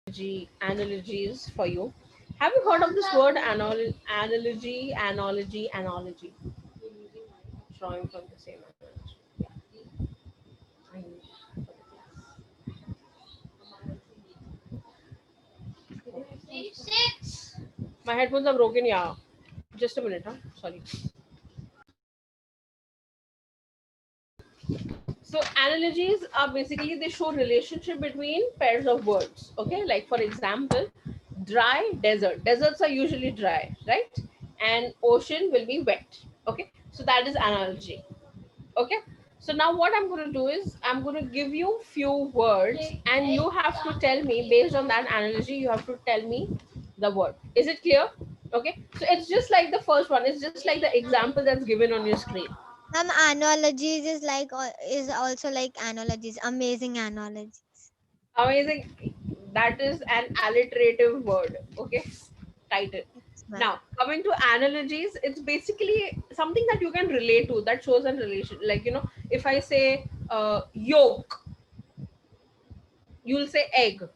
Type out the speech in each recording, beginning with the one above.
Analogies for you. Have you heard of this word analogy? Drawing from the same analogy. I use for the class. My headphones are broken. Yeah, just a minute. Huh? Sorry. So analogies are basically they show relationship between pairs of words. Okay, like for example, dry desert. Deserts are usually dry, right? And ocean will be wet. Okay, so that is analogy. Okay, so now what I'm going to do is I'm going to give you few words and you have to tell me based on that analogy. You have to tell me the word. Is it clear? Okay, so it's just like the first one. It's just like the example that's given on your screen. Analogies is like is also like analogies. Amazing analogies. Amazing. That is an alliterative word. Okay, title. Yes, ma'am. Now coming to analogies, it's basically something that you can relate to that shows a relation. Like if I say yolk, you'll say egg.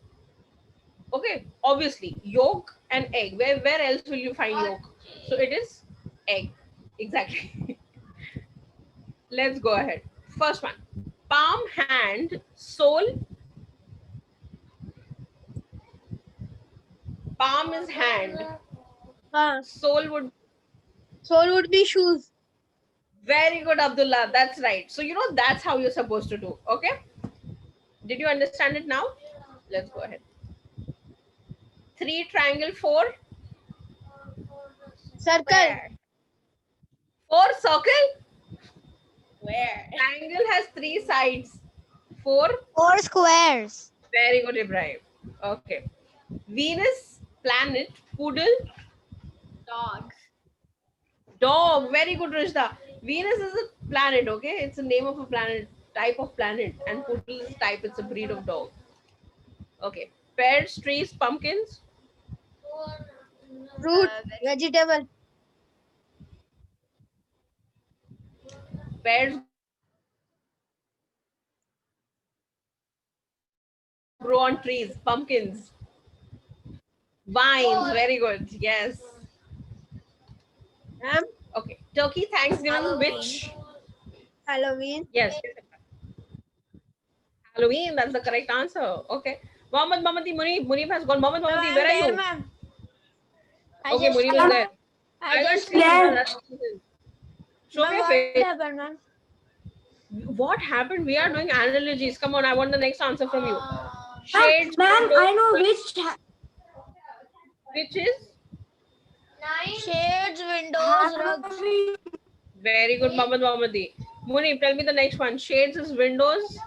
Okay, obviously yolk and egg. Where else will you find yolk? So it is egg. Exactly. Let's go ahead. First one. Palm, hand, sole. Palm is hand. Sole would. Soul would be shoes. Very good, Abdullah. That's right. So that's how you're supposed to do. Okay. Did you understand it now? Let's go ahead. 3 triangle 4. Circle. Where? 4 circle. Where? Triangle has 3 sides. 4. 4 squares. Very good, Ibrahim. Okay. Venus, planet, poodle, Dog. dog. Very good, Rishda. Venus is a planet, okay? It's a name of a planet, type of planet, and poodle is type, it's a breed of dog. Okay. Pears, trees, pumpkins, Fruit. Vegetable. pears grow on trees, pumpkins, vines. Very good. Yes. Ma'am. Okay. Turkey, Thanksgiving, Halloween. which? Halloween. Yes. Halloween, that's the correct answer. Okay. Mohammed Mamati, Munif has gone. Mohammed Mamati, where are you? Ma'am. Okay, Munif is there. I can't see you. That's what it is. Show me your face. happened, ma'am? What happened? We are doing analogies. Come on, I want the next answer from you. Shades. Ma'am, windows, I know which is? Shades, windows, rugs. Very good, Mohammed Mohammadi. Munif, tell me the next one. Shades is windows.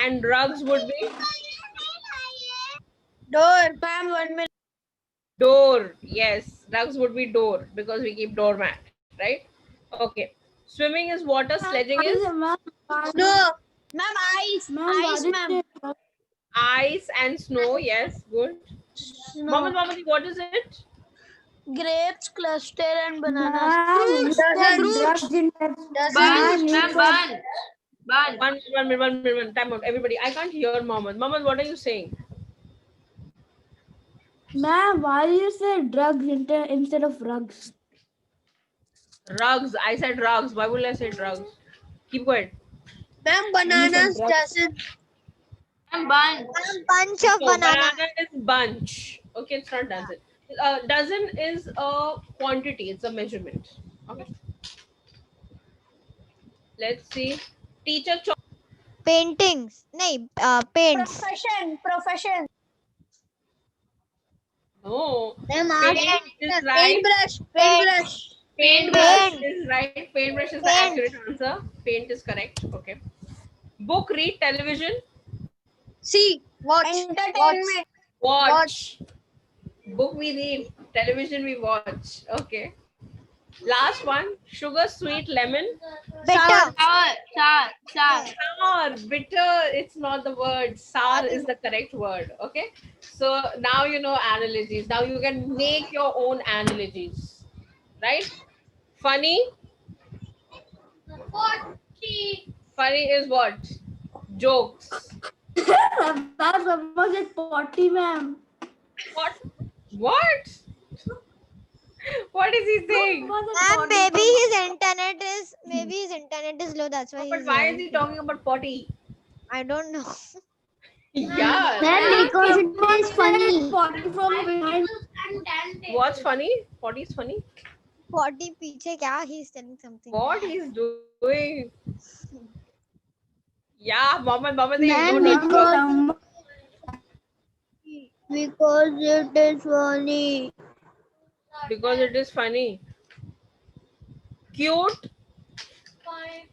And rugs would be? Door. Ma'am, 1 minute. Door. Yes, rugs would be door because we keep doormat, right? Okay. Swimming is water. Sledging is? No. Ma'am, ice. Ice, ma'am. Ice and snow. Yes, good. Mohammed Mohammadi, what is it? Grapes, cluster, and bananas. Fruits. One minute. Time out. Everybody, I can't hear Mohammed. Mohammed, what are you saying? Ma'am, why do you say drugs instead of rugs? Rugs. I said rugs. Why would I say drugs? Keep going. Ma'am, bananas doesn't. Bunch of bananas. Banana is bunch. Okay, it's not dozen. Dozen is a quantity. It's a measurement. Okay. Let's see. Teacher choice. Paintings. No, paints. Profession. No. Ma'am, Paint is right. Paintbrush. Paintbrush is right. Paintbrush is the accurate answer. Paint is correct. Okay. Book, read, television. See. Watch. Entertainment. Watch. Book we read. Television we watch. Okay. Last one. Sugar, sweet, lemon. Bitter. Sour, bitter. It's not the word. Sour is the correct word. Okay. So now you know analogies. Now you can make your own analogies. Right? Funny. Funny is what? Jokes. someone said potty, ma'am. What? What? What is he saying? Someone said Ma'am, potty. maybe his internet is low. That's why But he's why is he yelling. talking about potty? I don't know. Yeah. Ma'am, because it someone is said funny. potty from behind. What's funny? Potty is funny. 40 पीछे क्या? He's telling something. What he's doing? Yeah, Mohammed, you Ma'am, do not because- talk. Because it is funny. Because it is funny. Cute.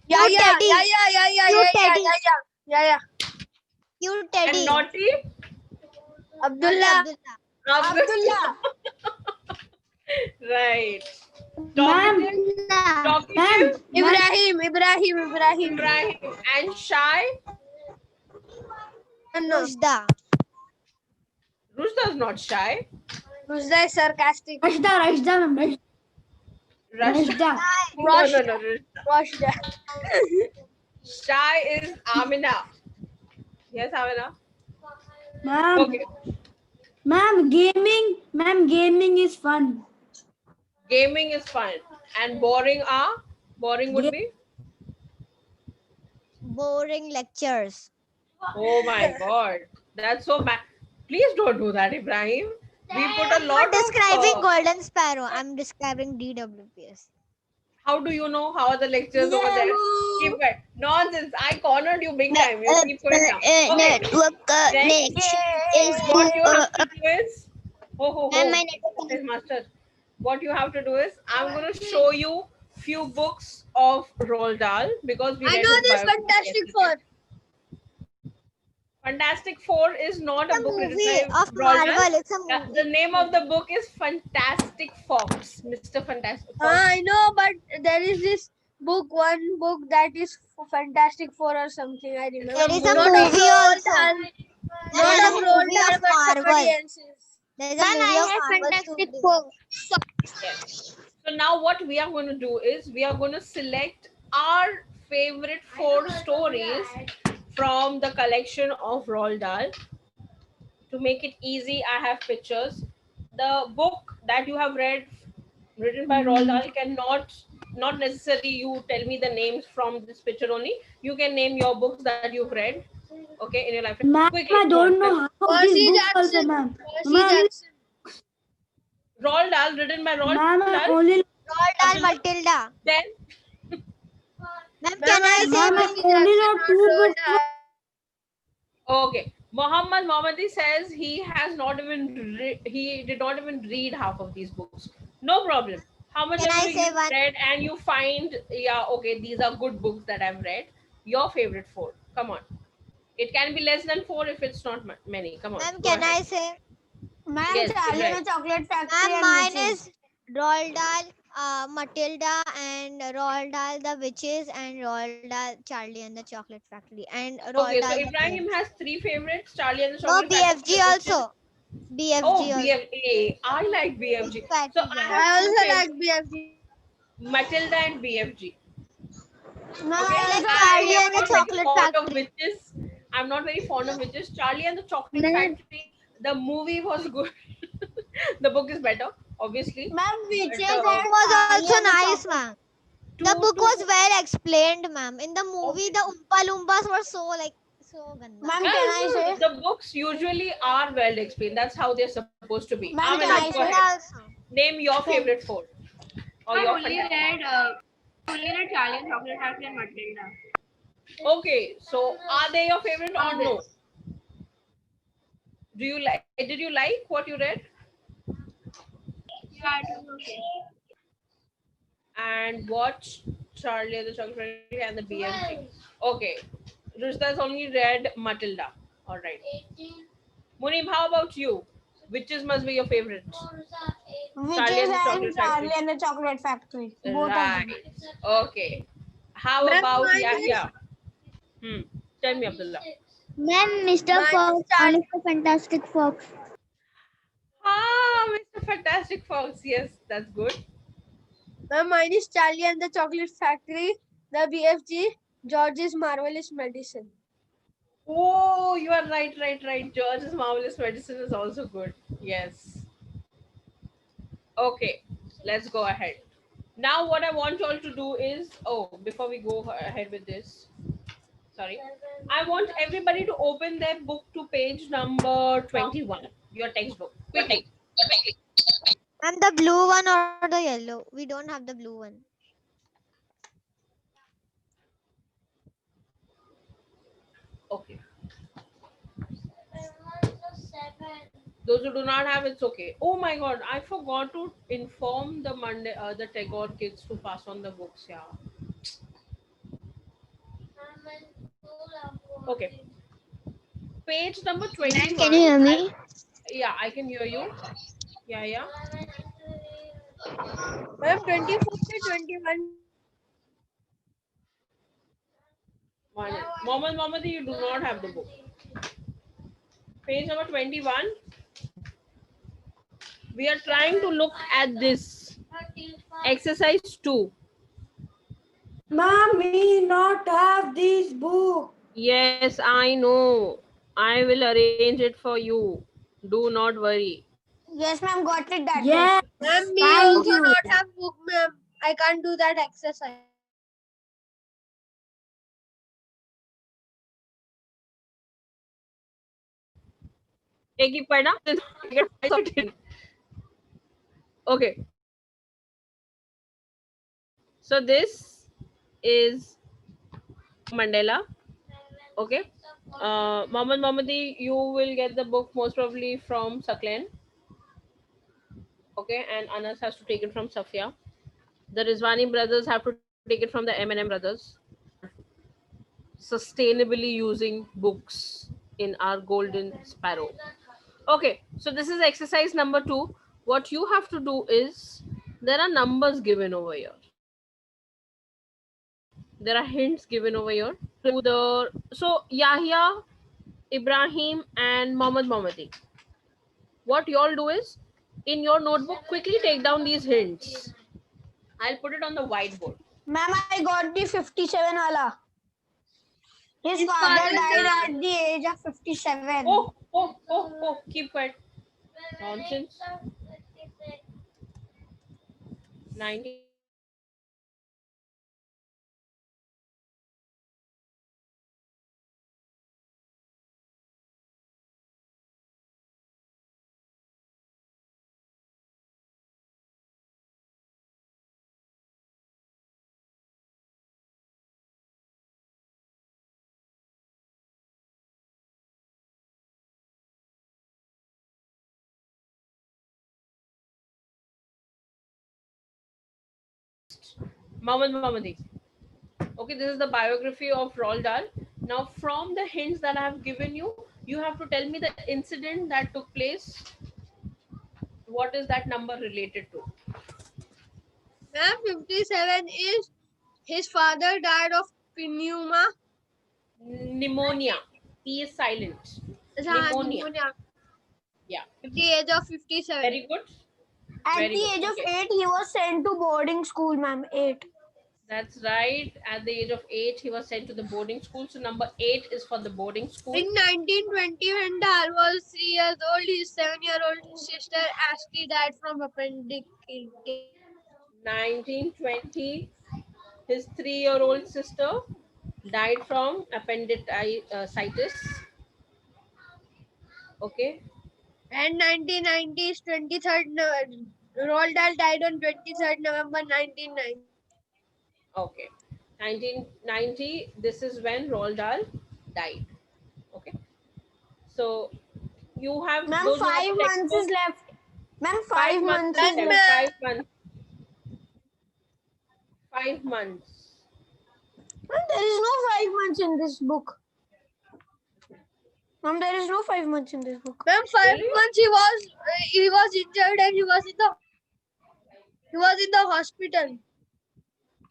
Yeah, Cute yeah, teddy. yeah, yeah, yeah, yeah, Cute yeah, teddy. yeah, yeah. Cute And teddy. naughty. Abdullah. Abdullah. Right. Ma'am, Talkative. ma'am, Ibrahim. Ibrahim. And shy. No, Rushda. Rushda is not shy. Ruzda is sarcastic. Rashda, ma'am. Rashda. Rashda. No. Ruzda. Shy is Amina. Yes, Amina. Ma'am, Okay. ma'am, gaming is fun. Gaming is fun. And boring are? Boring would be? Boring lectures. Oh my God. That's so bad. Please don't do that, Ibrahim. We put a I'm lot not describing of... Golden Sparrow. I'm describing DWPS. How do you know how are the lectures over there? Keep quiet. Nonsense. I cornered you big time. You keep quiet now. Okay. Network Next, what you have to do is... Ma'am, my network Yes, master. What you have to do is, I'm going to show you few books of Roald Dahl because we I read know his this biography Fantastic yesterday. Four. Fantastic Four is not It's a a book written movie by of Roald Dahl. Marvel. It's a Yeah, movie. the name of the book is Fantastic Fox, Mr. Fantastic Fox. I know, but there is this one book that is Fantastic Four or something. I remember. There is a Not of movie Roald also. Dahl. There Not is of a Roald movie Dahl, of but somebody Marvel. else's. There is a movie of Marvel. Fantastic too. Four. Yes. So now what we are going to do is we are going to select our favorite 4 stories from the collection of Roald Dahl. To make it easy, I have pictures. The book that you have read, written by Roald Dahl, not necessarily you tell me the names from this picture only. You can name your books that you've read, okay, in your life. Ma'am, Quickly, I go on. don't know half of Percy these books also, Jackson. ma'am. Percy Ma'am, Jackson. Roald Dahl, written by Roald ma'am, I Dahl. only, Roald Dahl Matilda. Then, Ma'am, can I say ma'am, I Percy only Jackson, know not 2 Roald books. Dahl. okay, Muhammad Mohammadi says he has not even he did not even read half of these books. No problem. How much Can I ever say you one? read and you find, yeah, okay, these are good books that I've read. Your favorite 4. Come on. It can be less than 4 if it's not many. Come on. Ma'am, go can ahead. I say? Ma'am, Yes, Charlie right. and the Chocolate Factory. Ma'am, and mine Witches. is Roald Dahl, Matilda, and Roald Dahl the Witches, and Roald Dahl Charlie and the Chocolate Factory, and Roald Okay, so Dahl the Ibrahim Prince. has 3 favorites, Charlie and the No, Chocolate Factory. BFG also. BFG Oh, also. BFG. I like BFG. Big So fat I guy. have I 2 also favorites, like BFG. Matilda and BFG. No, Okay, I like also Charlie I and the am not very Chocolate fond of Factory. witches. I'm not very fond of witches. Charlie and the Chocolate Ma'am. Factory. The movie was good. The book is better, obviously. Ma'am, Witches But, The book was also nice, ma'am. The book was well explained, ma'am. In the movie, the Oompa Loompas were so ganda. Ma'am, Yeah, can I no, say? the books usually are well explained. That's how they're supposed to be. Ma'am, Amina, can I go say? ahead. Also. Name your favorite 4. Or I've your only fantastic. read Charlie and Chocolate Factory and Matilda. Okay, so are they your favorite or no? Did you like what you read? Yeah, it was okay. And watch Charlie and the Chocolate Factory and the BFG. Okay, Rushda's only read Matilda. All right. Munib, how about you? Witches must be your favorite. Witches and the Chocolate and Factory. Charlie and the Chocolate Factory. Both Right. of them. Okay. How Ma'am, about mine is- Yahya? Tell me, Abdullah. Ma'am, Mr. Mine is Fox Charlie. and Mr. Fantastic Fox. Ah, Mr. Fantastic Fox. Yes, that's good. Ma'am, mine is Charlie and the Chocolate Factory, the BFG, George's Marvelous Medicine. Oh, Oh, you are right, right, right. George's Marvelous Medicine is also good. Yes. Okay, let's go ahead. Now, what I want you all to do is, before we go ahead with this, sorry, I want everybody to open their book to page number 21, your textbook, quickly. And the blue one or the yellow? We don't have the blue one. Okay. Those who do not have, it's okay. Oh my God, I forgot to inform the the Tagore kids to pass on the books. Yeah. Okay. Page number Ma'am, 21. can you hear me? Yeah, I can hear you. Yeah, yeah. Ma'am, 24 to 21. One. Mohammed, you do not have the book. Page number 21. We are trying to look at this. Exercise 2. Mom, we not have this book. Yes, I know. I will arrange it for you. Do not worry. Yes, ma'am, got it that Yes, way. Ma'am, me thank also you. not have book, ma'am. I can't do that exercise. एक ही पढ़ना okay, so this is Mandela. Okay, Mohammadi, you will get the book most probably from Saklen. Okay, and Anas has to take it from Safia. The Rizwani brothers have to take it from the M&M brothers. Sustainably using books in our golden sparrow. Okay, so this is exercise number 2. What you have to do is, there are numbers given over here. There are hints given over here. So Yahya, Ibrahim, and Mohammadi. What you all do is, in your notebook, quickly take down these hints. I'll put it on the whiteboard. Ma'am, I got the 57 wala. His father died at the age of 57. Oh, keep quiet. Nonsense. 19. Mohammadi. Okay, this is the biography of Roald Dahl. Now, from the hints that I have given you, you have to tell me the incident that took place. What is that number related to? Ma'am, 57 is his father died of Pneumonia. P is silent. Pneumonia. Yeah. At the age of 57. Very good. At Very the good. age of Okay. 8, he was sent to boarding school, ma'am. 8. That's right. At the age of 8, he was sent to the boarding school. So number 8 is for the boarding school. In 1920, when Dahl was 3 years old, his 7-year-old sister Ashley died from appendicitis. 1920, his 3-year-old sister died from appendicitis. Okay. And 1990 is 23rd Roald Dahl died on 23rd November 1990. Okay. 1990, this is when Roald Dahl died. Okay. So you have Ma'am, those who have 5 months textbook, is left. Ma'am, 5 months is left. left. 5 months. 5 months. Ma'am, there is no 5 months in this book. Ma'am, there is no 5 months in this book. Ma'am, 5 months he was injured and he was in the hospital.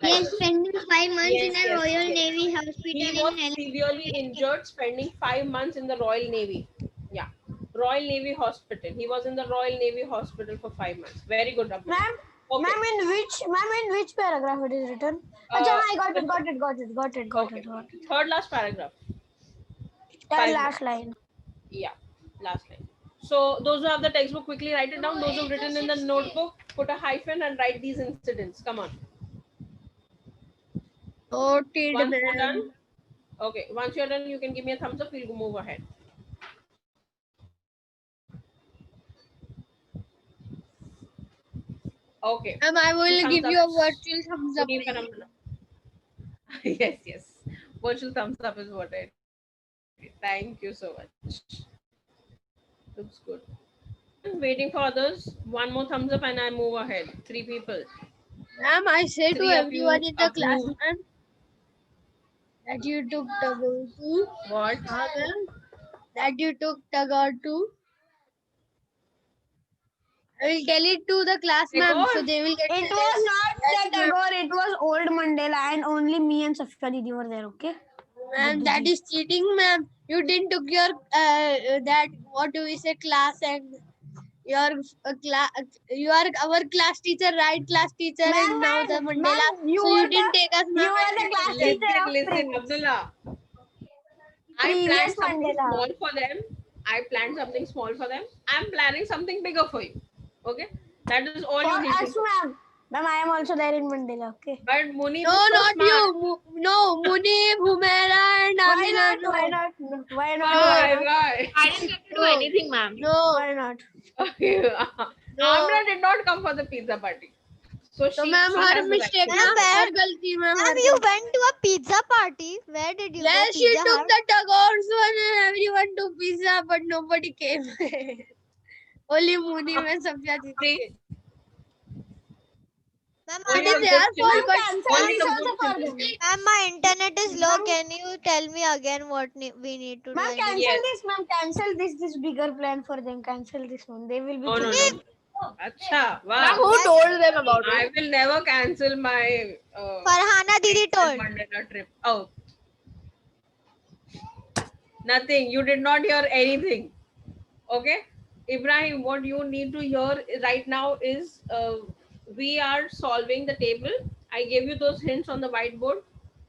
He is spending 5 months Yes, in a yes, Royal yes. Navy hospital He in was Helsinki. severely injured, spending 5 months in the Royal Navy. Yeah, Royal Navy Hospital. He was in the Royal Navy Hospital for 5 months. Very good, Abdul. Ma'am, Okay. ma'am, in which paragraph it is written? Achha, I got it. Okay. Third last paragraph. 5 last line. Yeah, last line. So those who have the textbook, quickly write it down. Those who've written in the notebook, put a hyphen and write these incidents. Come on. Noted, Once you're ma'am. done, okay. Once you're done, you can give me a thumbs up. We'll move ahead. Okay. Ma'am, I will Thumbs give up. you a virtual thumbs up. Munib Karam. Yes, yes. Virtual thumbs up is what I did. Thank you so much. Looks good. I'm waiting for others. One more thumbs up and I move ahead. 3 people. Ma'am, I say to 3 of everyone you in the class, approve. ma'am, that you took Tagore too. What? Ma'am, that you took Tagore too. I will tell it to the class, ma'am, so Tagore? they will get. It was not that Tagore, it was old Mandela, and only me and Safia Didi were there, okay? Ma'am, that is cheating, ma'am. You didn't took your that what do we say class and your you are our class teacher, right? Class teacher, and now the Mandela. you So were you didn't take us, ma'am. you were and the you class took us. teacher of Listen, Abdullah. I previous planned something Mandela. small for them. I planned something small for them. I'm planning something bigger for you. Okay? That is all For you need to us, do. ma'am. Ma'am, I am also there in Mandela, okay? But Munib No, is so not smart. you. No, Munib, Humaira, and Why Amina. not? Why not? Why not? Why? I didn't get to do anything, ma'am. No, Why not? Amra did not come for the pizza party. So so she, ma'am, she her has the right. mistake, Ma'am, ma'am. where- Her galti, ma'am. Ma'am, her you galti. went to a pizza party. Where did you Then go? she Pizza took Hut? the Tagore's one and everyone took pizza, but nobody came. Only Munib and Safia Didi See? came. Ma'am, It Only is some their good fault, children. but Only Cancel some this good also for children. them. ma'am, my internet is low. Can you tell me again what we need to do? Ma'am, and cancel Yes. this, ma'am. Cancel this bigger plan for them. Cancel this one. They will be No, no, thinking. no. Acha, wow. ma'am, who told them about it? I will never cancel my Farhana Didi told. Mandela trip. Oh. Nothing. You did not hear anything. Okay? Ibrahim, what you need to hear right now is we are solving the table. I gave you those hints on the whiteboard,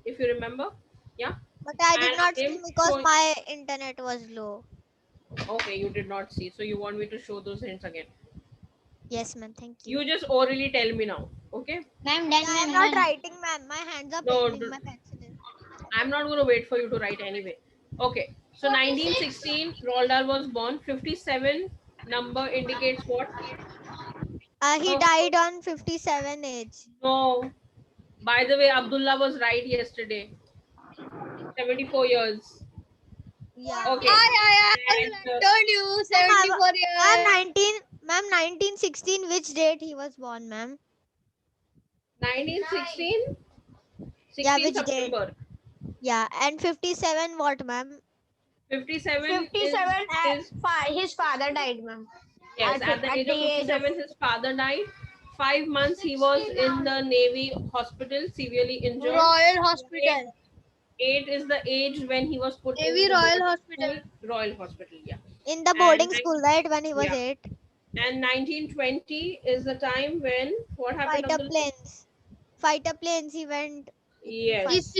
if you remember. Yeah? But I did And not I am see because showing- my internet was low. Okay, you did not see. So you want me to show those hints again. Yes, ma'am. Thank you. You just orally tell me now. Okay? Ma'am, done, I am ma'am. not done. writing, ma'am. My hands are No, paining. My pencil is. I'm not going to wait for you to write anyway. Okay. So 1916, Roald Dahl was born. 57 number indicates what? He Oh. died on 57 age. No. By the way, Abdullah was right yesterday. 74 years. Yeah. Okay. I And, told you 74 Ma'am, years. 1916. Which date he was born, ma'am? 1916? Yeah, 16 which date? September. Yeah, and 57 what, ma'am? 57 57 is his father died, ma'am. yes, at the age of 57, his father died. 5 months he was in the Navy hospital, severely injured. Royal Hospital. 8 is the age when he was put Navy in the Royal boarding Hospital. school. Royal Hospital, yeah. In the boarding And school, right? When he was yeah. 8. And 1920 is the time when what happened? Fighter Abdul? planes. Fighter planes, he went. Yes. His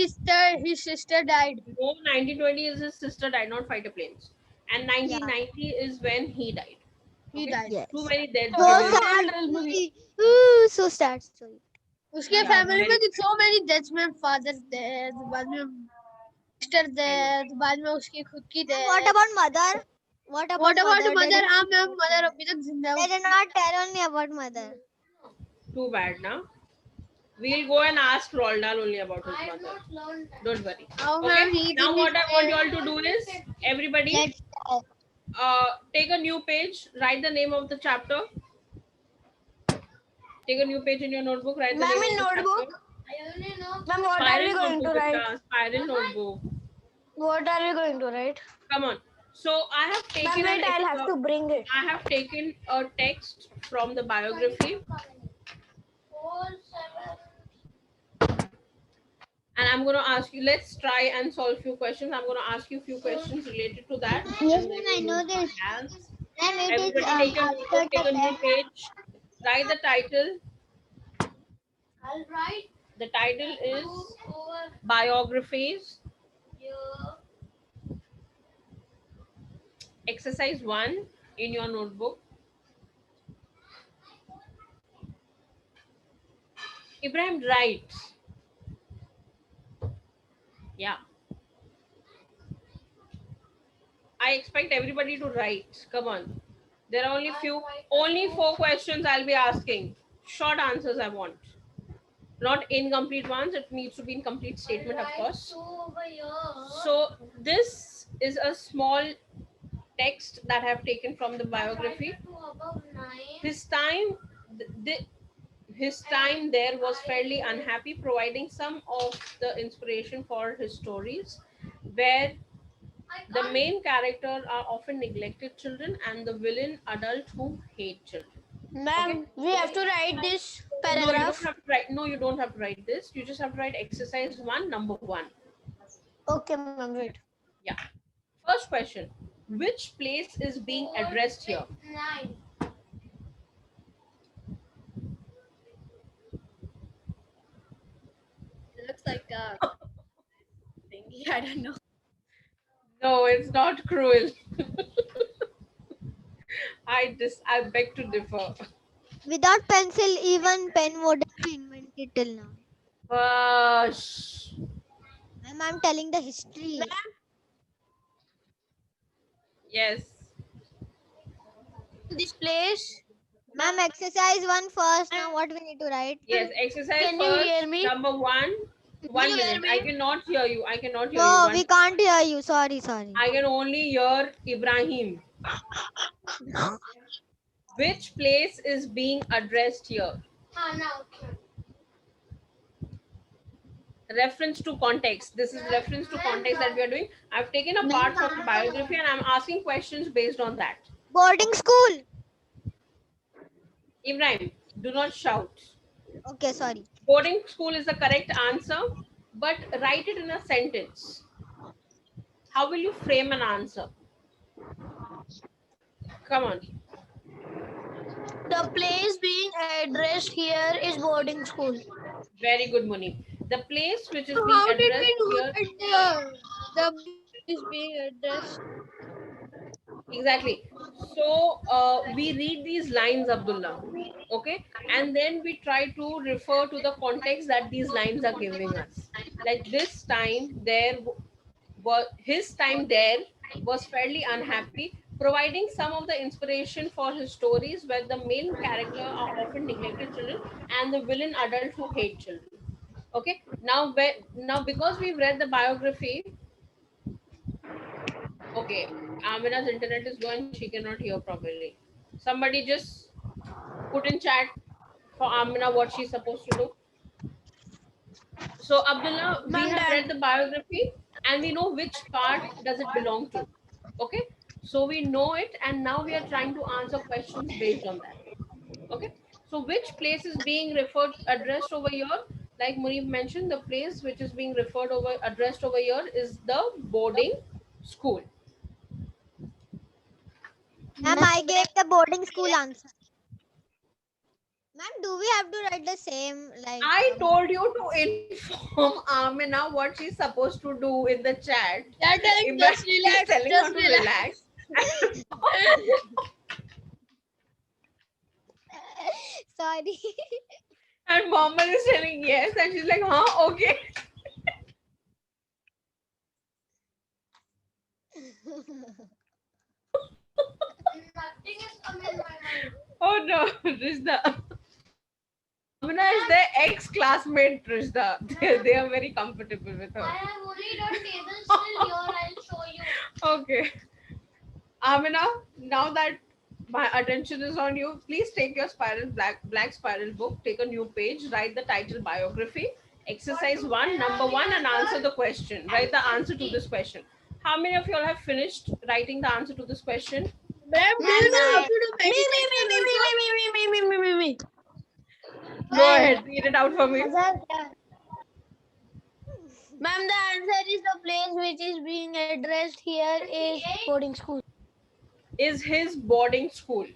sister died. No, 1920 is his sister died, not fighter planes. And 1990 is when he died. He Okay. died. Yes. Too many deaths. So given. sad story. Ooh, so sad story. उसके Yeah, family में very- so many deaths में father death बाद में sister death बाद में उसकी खुद की death. What about mother? What about mother? They हाँ मैम mother अभी तक जिंदा है. did not tell only about mother. Too bad, now. We'll go and ask Roald Dahl only about his mother. Don't worry. How Okay. ma'am he Now did what I want you it. all to do is, everybody, Let's take a new page, write the name of the chapter. Take a new page in your notebook, write the Ma'am, name in of the notebook? chapter. Ma'am, what are we Spiral going to notebook, write? beta, spiral notebook. What are we going to write? Come on. So I have Ma'am, taken wait, I'll have extra- to bring it. I have taken a text from the biography. And I'm going to ask you, let's try and solve few questions. I'm going to ask you a few questions related to that. Yes, And then ma'am, I know we'll this. ask. Ma'am, it is Everybody take a after notebook, take a the new page. Write the title. I'll write The title is Biographies. Exercise 1 in your notebook. Ibrahim, write. Yeah. I expect everybody to write. Come on. There are only 4 questions I'll be asking. Short answers I want. Not incomplete ones. It needs to be in complete statement, of course. So this is a small text that I have taken from the biography. His time, his time there was fairly unhappy, providing some of the inspiration for his stories, where the main character are often neglected children and the villain adult who hate children. Ma'am, we have to write this No, you don't paragraph. have to write. No, you don't have to write this. You just have to write exercise 1, number 1. Okay, ma'am, wait. Yeah. First question: which place is being addressed here? It looks like a thingy. I don't know. No, it's not cruel. I beg to differ. Without pencil, even pen wouldn't be invented till now. Shh. Ma'am, I'm telling the history. Yes. This place. Ma'am, exercise 1 first. Now what we need to write? Yes. Exercise Can you first. hear me? Number 1. One you hear minute. I me? cannot hear you. I cannot hear No, you. we can't hear you. Sorry. I can only hear Ibrahim. Which place is being addressed here? Reference to context. This is reference to context that we are doing. I've taken a part from the biography and I'm asking questions based on that. Boarding school. Ibrahim, do not shout. Okay, sorry. Boarding school is the correct answer, but write it in a sentence. How will you frame an answer? Come on. The place being addressed here is boarding school. Very good, Muni. The place which is being How did addressed we know here. that the is being addressed? Exactly. So we read these lines, Abdullah. Okay, and then we try to refer to the context that these lines are giving us. Like this time there was his time there was fairly unhappy, providing some of the inspiration for his stories where the main character are often neglected children and the villain adult who hate children. Okay, now because we've read the biography. Okay, Amina's internet is low and she cannot hear properly. Somebody just put in chat for Amina what she's supposed to do. So Abdullah, we have read the biography and we know which part does it belong to. Okay, so we know it and now we are trying to answer questions based on that. Okay, so which place is being addressed over here? Like Munib mentioned, the place which is being addressed over here is the boarding school. Ma'am, I gave the boarding school answer. Ma'am, do we have to write the same like? I told you to inform Amina what she's supposed to do in the chat. That time, Ibrahim just is relax. telling Just her to relax. Sorry. And Mohammed is telling yes, and she's like, huh, okay. Nothing is coming in my mind. Oh no, Rishda. Amina is their ex-classmate, Rishda. They are very comfortable with I her. have only done tables till here. I'll show you. Okay. Amina, now that my attention is on you, please take your black spiral book, take a new page, write the title biography, exercise 1, number 1, and answer the question. Write the answer to this question. How many of you all have finished writing the answer to this question? Ma'am, do you know how to do Me. Go ahead, read it out for me. Ma'am, the answer is the place which is being addressed here is boarding school. Is his boarding school.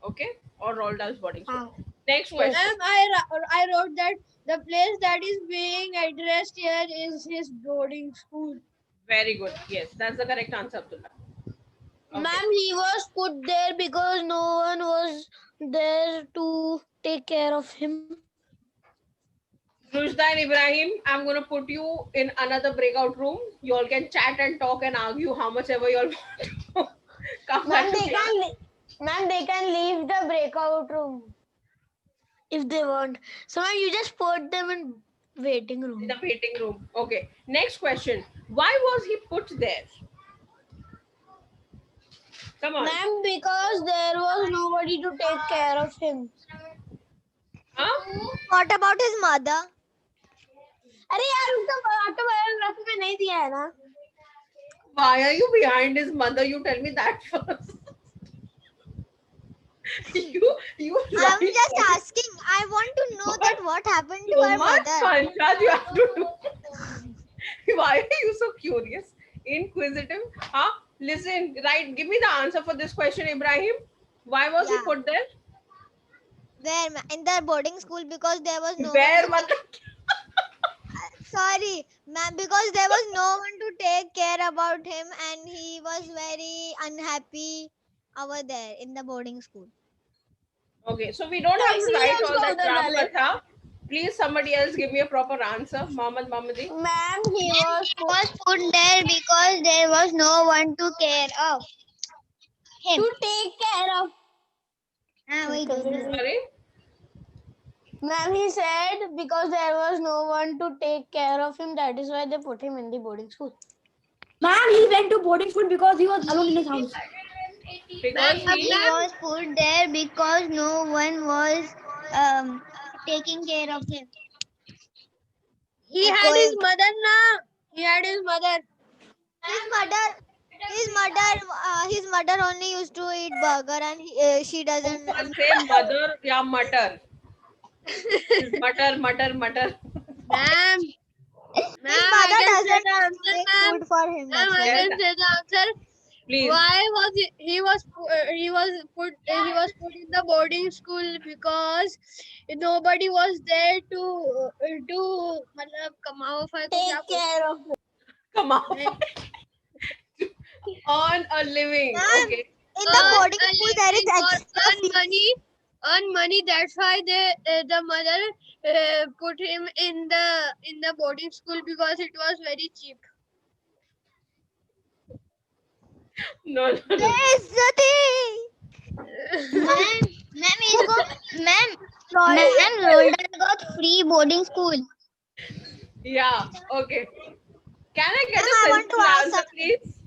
Okay? Or Roald Dahl's boarding school. Next question. Ma'am, I wrote that the place that is being addressed here is his boarding school. Very good. Yes, that's the correct answer, Abdullah. Okay. Ma'am, he was put there because no one was there to take care of him. Rushda and Ibrahim, I'm gonna put you in another breakout room. You all can chat and talk and argue how much ever you all want to. Come back Ma'am, to they class. can ma'am, they can leave the breakout room if they want. So ma'am, you just put them in waiting In room. the waiting room. Okay. Next question. Why was he put there? Come on. Ma'am, because there was nobody to take care of him. Huh? What about his mother? अरे यार उसका autobiography में नहीं दिया है ना. Why are you behind his mother? You tell me that first. you I'm right. just asking. I want to know that what happened to So her much mother. Pankaj you have to do. Why are you so curious? Inquisitive? Huh? Listen, right. Give me the answer for this question, Ibrahim. Why was he Yeah. put there? Where in the boarding school because there was no Where? one to sorry, ma'am, because there was no one to take care about him and he was very unhappy over there in the boarding school. Okay, so we don't have to write all that Ram Katha. Please, somebody else give me a proper answer. Mohammed Mohammadi. Ma'am, he was put there because there was no one to care of him. to take care of. Sorry? Ma'am, he said because there was no one to take care of him, that is why they put him in the boarding school. Ma'am, he went to boarding school because he was alone in his house. Because he was put there because no one was taking care of him. He had his mother now. He had his mother. His mother only used to eat burger and she doesn't. one say mother ya mutter. Mutter. Ma'am. His mother doesn't answer, make ma'am. food for him. Ma'am, That's I why. Yes. can say the answer. Please. Why was he was put in the boarding school because nobody was there to मतलब कमाओ take care of him. Come on. On a living. Ma'am, Okay. In the boarding school, there is extra fees. Earn money. That's why the mother put him in the boarding school because it was very cheap. No. Roald got free boarding school. Yeah. Okay. Can I get Ma'am, I a want to simple ask answer, something. please?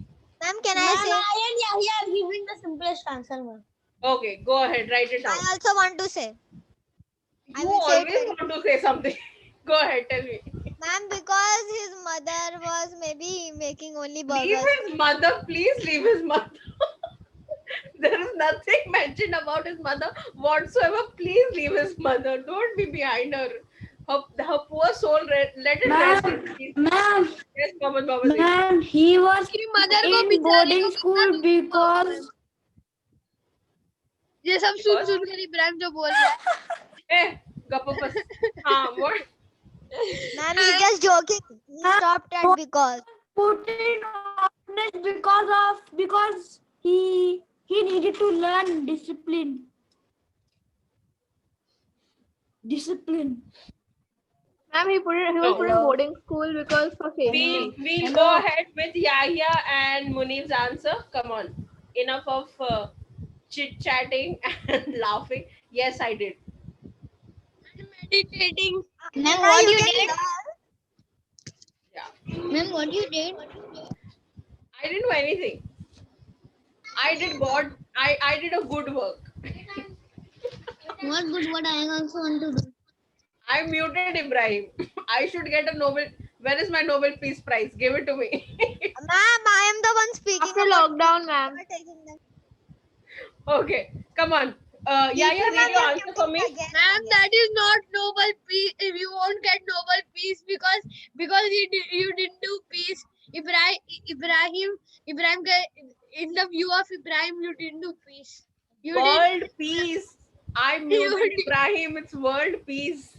Ma'am, can I say? I and Yahya are giving the simplest answer, ma'am. Okay. Go ahead. Write it down. I also want to say. I You will say it always want to say something. Go ahead. Tell me. Ma'am, because his mother was maybe making only burgers. Leave his mother. Please leave his mother. There is nothing mentioned about his mother whatsoever. Please leave his mother. Don't be behind her. Her poor soul. Let it rest in peace. Ma'am, Yes, Mohammed Mohammadi. ma'am, he was mother को in बेचारी boarding को school because ये सब Because- सुन कर इब्राहिम जो बोल रहा है. Hey, gappa bas. What? Ma'am, he's just joking. He stopped at because. put in honest because he needed to learn discipline. Ma'am, he was put in boarding school because for safety. We'll go ahead with Yahya and Munif's answer. Come on. Enough of chit-chatting and laughing. Yes, I did. Meditating. Ma'am, what you did? Yeah. Ma'am, what you did? I didn't do anything. I did what? I did a good work. What good? What I also want to do. I muted Ibrahim. I should get a Nobel. Where is my Nobel Peace Prize? Give it to me. Ma'am, I am the one speaking. After lockdown, ma'am. Okay, come on. Yahya, read your answer for me. Ma'am, that is not Nobel Peace. If you won't get Nobel Peace because you didn't do peace. Ibrahim, in the view of Ibrahim, you didn't do peace. You did. World peace. I muted Ibrahim. It's world peace.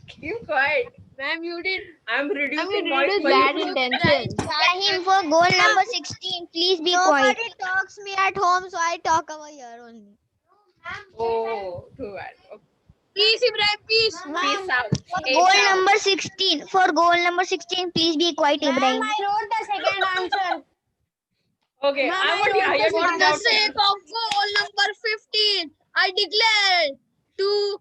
Keep quiet. Ma'am, you did. I'm I mean, reducing you noise, did but bad you intention. Ibrahim, for goal number 16, please be quiet. Nobody talks me at home, so I talk over here only. Oh, too bad. Okay. Peace, Ibrahim, peace. Peace out. For H goal out. number 16, for goal number 16, please be quiet, Ibrahim. I wrote the second answer. Okay, Ma'am, I I want wrote Yahya the to For read the out. sake of goal number 15, I declare to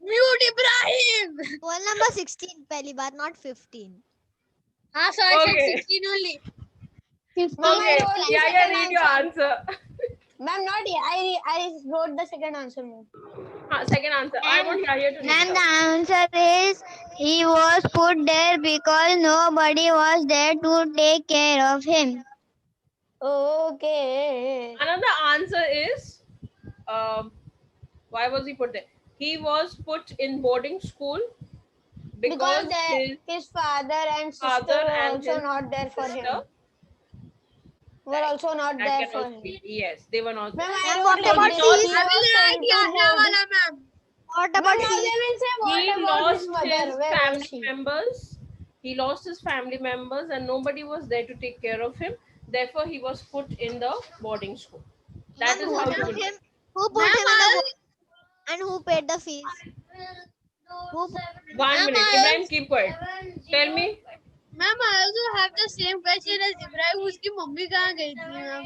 mute Ibrahim. Goal number 16, पहली बार, not 15. So I said Okay. 16 only. Okay, Yahya, read your answer. Ma'am, not yet. I wrote the second answer, ma'am. Second answer. I want Yahya to read And it the out. answer is he was put there because nobody was there to take care of him. Okay. Another answer is, why was he put there? He was put in boarding school because His father and sister father were and also his not there for sister, him. Were also not that there can for also him. be, yes, they were not. Ma'am, there. I Ma'am, wrote what like about this. fees? He I was will sent write to Yahya board. wala, ma'am. What Ma'am, about now fees? they will say what He about his lost mother? his Where was family she? members. He lost his family members, and nobody was there to take care of him. Therefore, he was put in the boarding school. That Ma'am, is how you will write. who put Ma'am, him in the and who paid the fees? Who put 1 minute. Ibrahim, keep quiet. Tell me. Ma'am, I also have the same question as Ibrahim. Uski mummy kahan gayi thi, ma'am?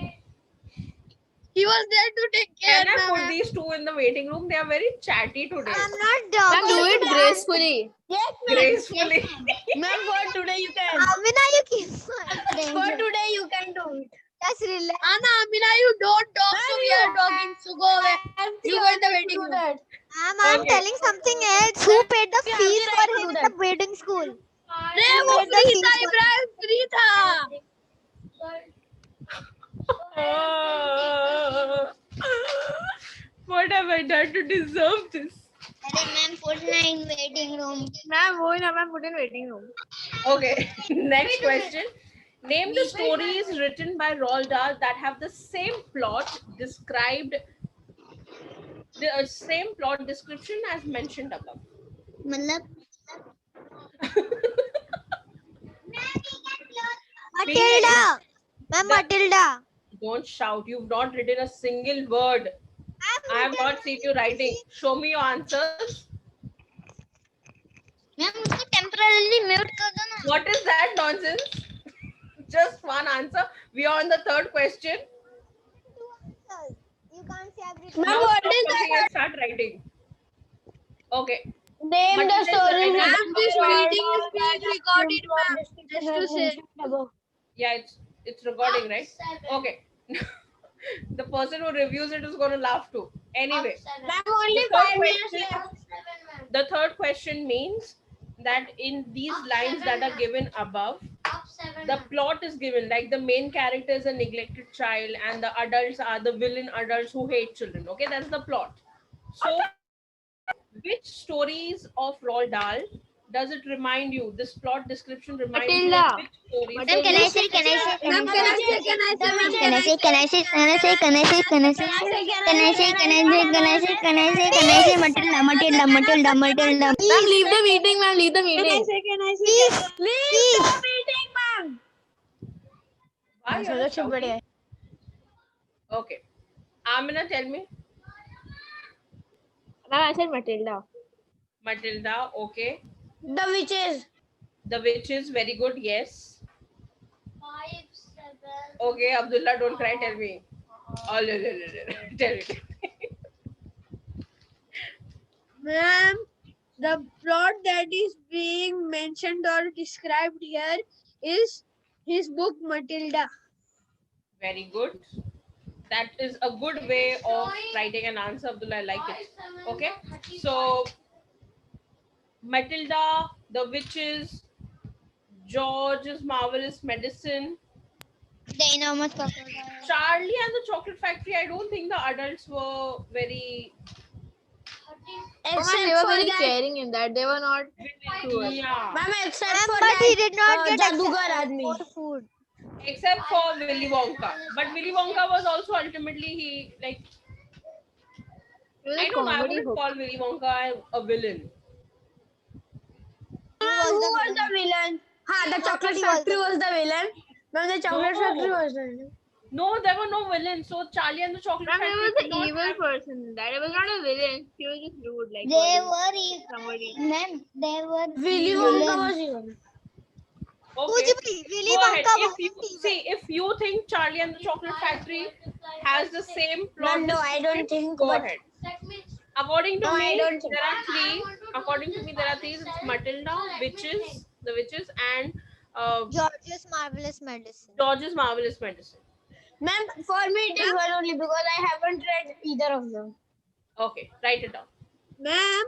He was there to take care, Can I put ma'am. these two in the waiting room? They are very chatty today. I'm not Ma'am, talking. do it gracefully. Yes, Gracefully. ma'am. For today you can. Amina, you keep For today you can do it. Just relax. Anna, Amina, you don't talk, so we are talking. So go away. You go in the waiting room. That. I'm Okay. telling something else. Who paid the You have fees the for right to him do in that. the boarding school? अरे Who वो paid the free fees था for him? Ibrahim free था What have I done to deserve this? Ma'am, put in waiting room. Ma'am, wo na ma'am, put in waiting room. Okay, next question. Name the stories written by Roald Dahl that have the same plot described, the same plot description as mentioned above. मतलब Please. Matilda. Ma'am, The- Matilda. Don't shout. You've not written a single word. I have not seen you writing. Show me your answers. Ma'am उसको temporarily mute कर दो ना. What is that nonsense? Just one answer. We are on the third question. You can't say everything. Now what stop is talking and start writing. Okay. Name But the it is story. written- Ma'am, this meeting is being recorded, ma'am. Just to say. Yeah, it's recording, right? Okay. The person who reviews it is going to laugh too. Anyway, Ma'am, only the third 5 minutes question- left. the third question means that in these lines that are given above, the plot is given, like the main character is a neglected child and the adults are the villain adults who hate children. Okay, that's the plot. So which stories of Roald Dahl does it remind you? This plot description reminds you Matilda. of which stories? Ma'am, can I say? Can I say? Ma'am, can I say? Can I say? Ma'am, Can I say? Can I say? Can I say? Can I say? Can I say? Can I say? Can I say? Can I say? Can I say? Can I say? Matilda, Matilda, Matilda, Matilda. Ma'am, leave the meeting, ma'am. Leave the meeting. Please, please. Meeting, ma'am. Why So you're that's shouting? बढ़िया. Okay. Amina, tell me. Ma'am, I said Matilda. Matilda, okay. The witches. The witches, very good, yes. 5, 7. Okay, Abdullah, don't cry, tell me. Oh, tell me. Ma'am, the plot that is being mentioned or described here is his book Matilda. Very good. That is a good way of writing an answer, Abdullah. I like it. Okay. So, Matilda, the witches, George's marvelous medicine, The enormous crocodile. Charlie and the Chocolate Factory. I don't think the adults were very. Oh, ma'am, they were very caring in that. They were not cruel. Yeah. Ma'am, except Ma'am, for but that, he did not get Jadugar accepted आदमी. for food. Except for Willy Wonka. But Willy Wonka was also ultimately he like. It was I a don't know. I comedy wouldn't hook. call Willy Wonka a villain. Who the was the villain? The chocolate factory was the villain. Ma'am, the chocolate factory was the villain. No, there were no villains. So Charlie and the Chocolate Ma'am, he Factory was did the not evil have- person. That was not a villain. He was just rude. Like They worrying were somebody. ma'am. They were Willy Wonka was evil. Okay. Willy Go ahead. Wonka If wasn't you evil. see, if you think Charlie and the Chocolate Factory has the same plot, Ma'am, no, I don't description, think. go But ahead. That means According to No, I me, don't think. there are three. According to me, there are three. It's Matilda, witches, the witches, and George's Marvelous Medicine. George's Marvelous Medicine. ma'am, for me it is one only because I haven't read either of them. Okay, write it down. Ma'am,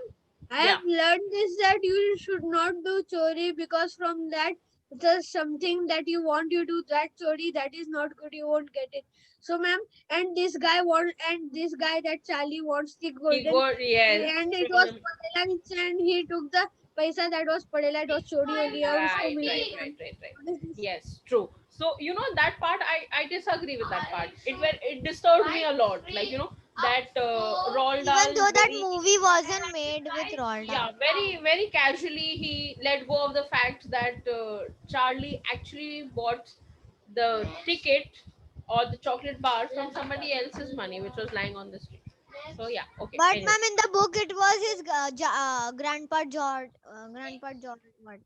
I have learned this that you should not do chori because from that there's something that you want you do that chori that is not good, you won't get it. So ma'am, and this guy that Charlie wants the He golden got yes. and it was Padela and he took the paisa that was Padela, it was chori only. और उसको Right, मिल right, गया. right, right, right. What is this? Yes, true. So you know that part, I disagree with that part. It disturbed me a lot. Like that Roald Dahl. Even though that very- movie wasn't made with Roald Yeah, Dahl. very very casually he let go of the fact that Charlie actually bought the ticket or the chocolate bar from somebody else's money, which was lying on the street. So yeah, okay. But anyway. ma'am, in the book, it was his grandpa George. Grandpa George. What?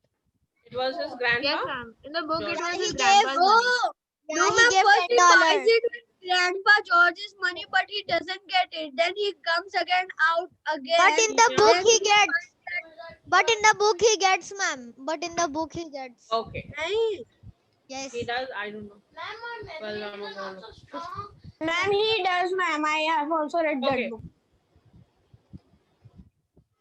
It was his grandpa. Yes, ma'am. In the book, it George. was He his gave- grandpa's money. Oh, Yeah, no he ma'am, gave first he $10. buys it with Grandpa George's money, but he doesn't get it. Then he comes again out again. But in the Yeah. book, Then he gets. But in the book, he gets, ma'am. But in the book, he gets. Okay, Nahin. Yes. he does. I don't know. ma'am, our Well, memory I'm was gonna- also strong. Ma'am, he does, ma'am. I have also read Okay. that book.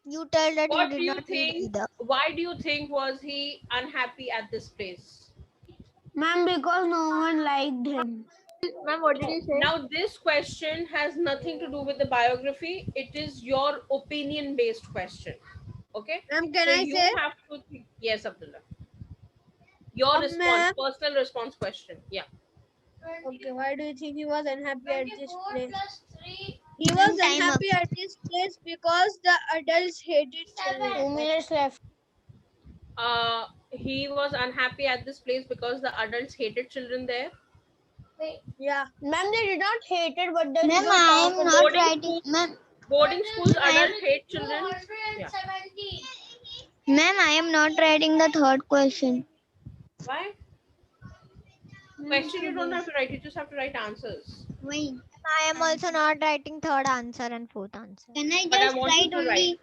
You tell that What you do did you not read think? either. Why do you think was he unhappy at this place? Ma'am, because no one liked him. Ma'am, what did you say? Now, this question has nothing to do with the biography. It is your opinion-based question. Okay. Ma'am, can So I you say? have to think. Yes, Abdullah. Your response, Ma'am. personal response question. Yeah. Okay, why do you think he was unhappy at this 24 place? plus 3, He was Time up. unhappy at this place because the adults hated 7. 2 minutes left. He was unhappy at this place because the adults hated children there. Wait, Yeah. Ma'am, they did not hate it, but they did Ma'am, not I talk am about not boarding writing. school. Ma'am, Boarding schools, adults hate children. 217. ma'am, I am not writing the third question. Why? Question you don't have to write. You just have to write answers. Wait. I am also not writing third answer and fourth answer. Can I But I just want write you to only? write.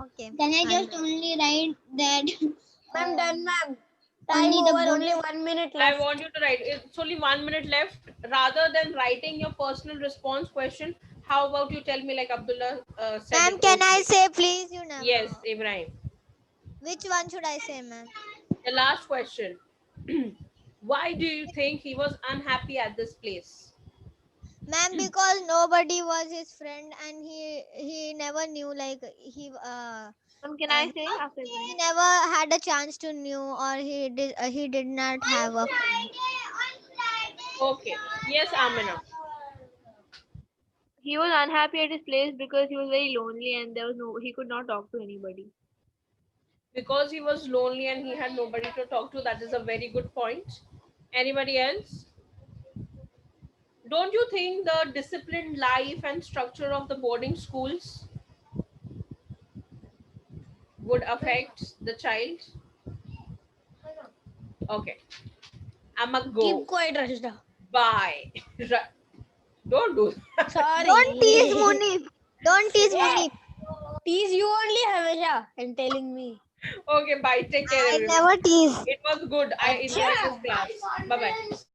Okay. Can I fine. just only write that? Ma'am, done, ma'am. Time Only the over, book. only 1 minute I left. want you to write. It's only 1 minute left. Rather than writing your personal response question, how about you tell me like Abdullah said? Ma'am, it can I earlier. say please? You never. Yes, know. Ibrahim. Which one should I say, ma'am? The last question. Why do you think he was unhappy at this place? Ma'am, because nobody was his friend and he never knew like Ma'am, can I say after he this? never had a chance to knew or he did not have a friend. Okay. Yes, Amina. He was unhappy at his place because he was very lonely and he could not talk to anybody. Because he was lonely and he had nobody to talk to. That is a very good point. Anybody else? Don't you think the disciplined life and structure of the boarding schools would affect the child? Okay. I'ma go. Keep quiet, Rashida. Bye. Don't do that. Sorry. Don't tease Munif. Don't tease Munif. Tease you only, Hamisha, and telling me. Okay, bye. Take care, I everyone. never tease. It was good. I enjoyed this class. Bye bye.